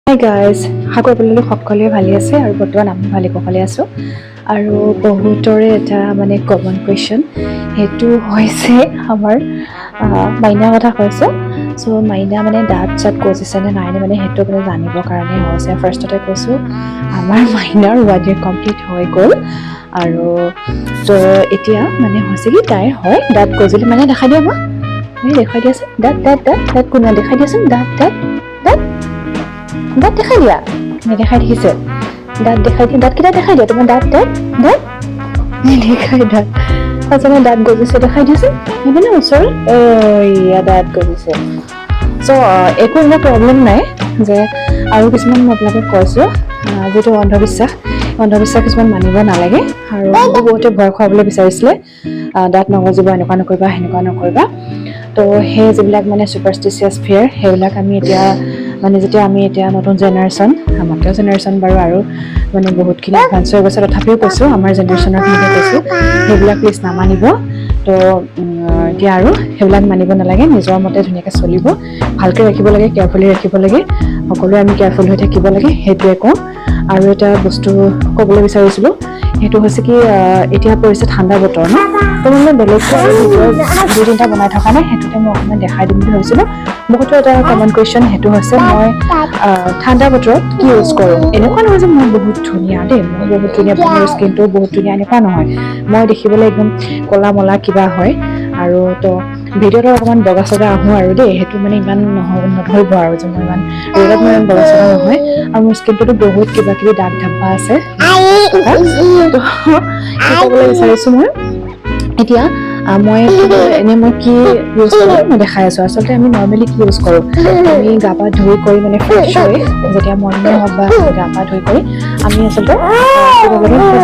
Hi guys, আশা কৰিবলৈ সকলোৱে ভালে আছে আৰু বৰ্তমান আমি ভালে কুশলে আছোঁ। আৰু বহুতৰে এটা মানে কমন কুৱেশ্যন, সেইটো হৈছে আমাৰ মাইনাৰ কথা কৈছোঁ। চ' মাইনা মানে দাঁত চাত গজিছে নে নাই মানে সেইটো মানে জানিবৰ কাৰণে হৈছে। ফাৰ্ষ্টতে কৈছোঁ আমাৰ মাইনাৰ 1 year কমপ্লিট হৈ গ'ল আৰু তো এতিয়া মানে হৈছে কি তাইৰ হয় দাঁত গজিলে মানে দেখাই দিয়া মই দেখাই দিয়াচোন দাঁত দাঁত দাঁত দাঁত কোনে দেখাই দিয়াচোন দাঁত দাঁত দাঁত দাঁত দেখাই দিয়া নেদেখাই দেখিছে দাঁত দেখাই দিয়া দাঁতকেইটা দেখাই দিয়া তোমাৰ দাঁত দাঁত দাঁত নেদেখাই দাঁত আচলতে দাঁত গজিছে দেখাই দিয়াচোন সেইপিনে ওচৰত এয়া দাঁত গজিছে। চ' একো এটা প্ৰব্লেম নাই যে আৰু কিছুমান মই আপোনালোকক কৈছোঁ যিটো অন্ধবিশ্বাস কিছুমান মানিব নালাগে আৰু বহুতে ভয় খুৱাবলৈ বিচাৰিছিলে দাঁত নগজিব এনেকুৱা নকৰিবা সেনেকুৱা নকৰিবা। তো সেই যিবিলাক মানে ছুপাৰষ্টিচিয়াছ ফিয়াৰ সেইবিলাক আমি এতিয়া মানে যেতিয়া আমি এতিয়া নতুন জেনেৰেশ্যন আমাতকৈ জেনেৰেশ্যন বাৰু আৰু মানে বহুতখিনি এডভান্স হৈ গৈছে তথাপিও কৈছোঁ আমাৰ জেনেৰেশ্যনৰখিনিকে কৈছোঁ সেইবিলাক প্লিজ নামানিব। তো এতিয়া আৰু সেইবিলাক মানিব নালাগে, নিজৰ মতে ধুনীয়াকৈ চলিব, ভালকৈ ৰাখিব লাগে, কেয়াৰফুলি ৰাখিব লাগে, সকলোৱে আমি কেয়াৰফুল হৈ থাকিব লাগে সেইটোৱে কওঁ। আৰু এটা বস্তু ক'বলৈ বিচাৰিছিলোঁ সেইটো হৈছে কি এতিয়া পৰিছে ঠাণ্ডা বতৰ ন, তো মানে বেলেগকৈ আৰু ভিডিঅ' 2-3টা বনাই থকা নাই সেইটোতে মই অকণমান দেখাই দিম বুলি ভাবিছিলোঁ। বহুতো এটা কমন কুৱেশ্যন সেইটো হৈছে মই ঠাণ্ডা বতৰত কি ইউজ কৰোঁ। এনেকুৱা নহয় যে মই বহুত ধুনীয়া দেই, মই বহুত ধুনীয়া, মোৰ স্কিনটো বহুত ধুনীয়া এনেকুৱা নহয়, মই দেখিবলৈ একদম ক'লা মলা কিবা হয় আৰু তো ভিডিঅ'টো অকণমান বগা চগা আহোঁ আৰু দেই সেইটো মানে ইমান নধৰিব আৰু যে মই ইমান ৰ'দত মই ইমান বগা চগা নহয় আৰু মোৰ স্কিনটোতো বহুত কিবা কিবি দাগ ধাব্বা আছে। তো কি ক'বলৈ বিচাৰিছোঁ মই এতিয়া মই কি ইউজ কৰোঁ মই দেখাই আছোঁ। আচলতে আমি নৰ্মেলি কি ইউজ কৰোঁ, আমি গা পা ধুই কৰি মানে ফ্ৰেছ হৈ যেতিয়া মৰ্ণিং হওক বা গা পা ধুই কৰি আমি আচলতে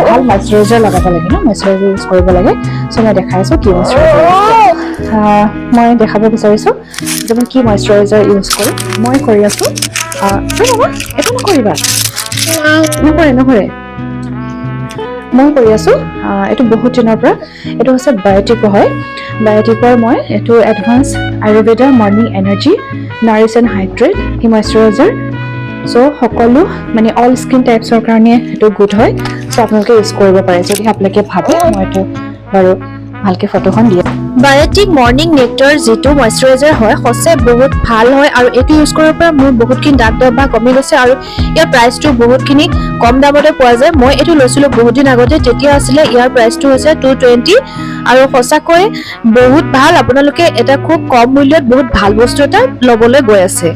ভাল মইশ্চাৰাইজাৰ লগাব লাগে ন, মইশ্চাৰাইজাৰ ইউজ কৰিব লাগে। চ' মই দেখাই আছোঁ কি মইশ্চাৰাইজাৰ মই দেখাব বিচাৰিছোঁ যে মই কি মইশ্চাৰাইজাৰ ইউজ কৰোঁ। মই কৰি আছোঁ এইটো নকৰিবা নকৰে মই কৰি আছোঁ এইটো বহুত দিনৰ পৰা, এইটো হৈছে বায়'টিকৰ হয়। বায়'টিকৰ মই এইটো advance Ayurveda morning energy Nourish and hydrate এই মইশ্চাৰাইজাৰ। চ' সকলো মানে অল স্কিন টাইপছৰ কাৰণে সেইটো গুড হয়। চ' আপোনালোকে ইউজ কৰিব পাৰে যদি আপোনালোকে ভাবে। মই এইটো বাৰু ভালকৈ ফটোখন দিয়ে বায়'টিক মৰ্ণিং নেক্টাৰ যিটো মইশ্চাৰাইজাৰ হয় সঁচাই বহুত ভাল হয় আৰু এইটো ইউজ কৰাৰ পৰা মোৰ বহুতখিনি দাগ ধব্বা কমি গৈছে আৰু ইয়াৰ প্ৰাইচটো বহুতখিনি কম দামতে পোৱা যায়। মই এইটো লৈছিলোঁ বহুত দিন আগতে, তেতিয়া আছিলে ইয়াৰ প্ৰাইচটো হৈছে 220 আৰু সঁচাকৈ বহুত ভাল। আপোনালোকে এটা খুব কম মূল্যত বহুত ভাল বস্তু এটা ল'বলৈ গৈ আছে।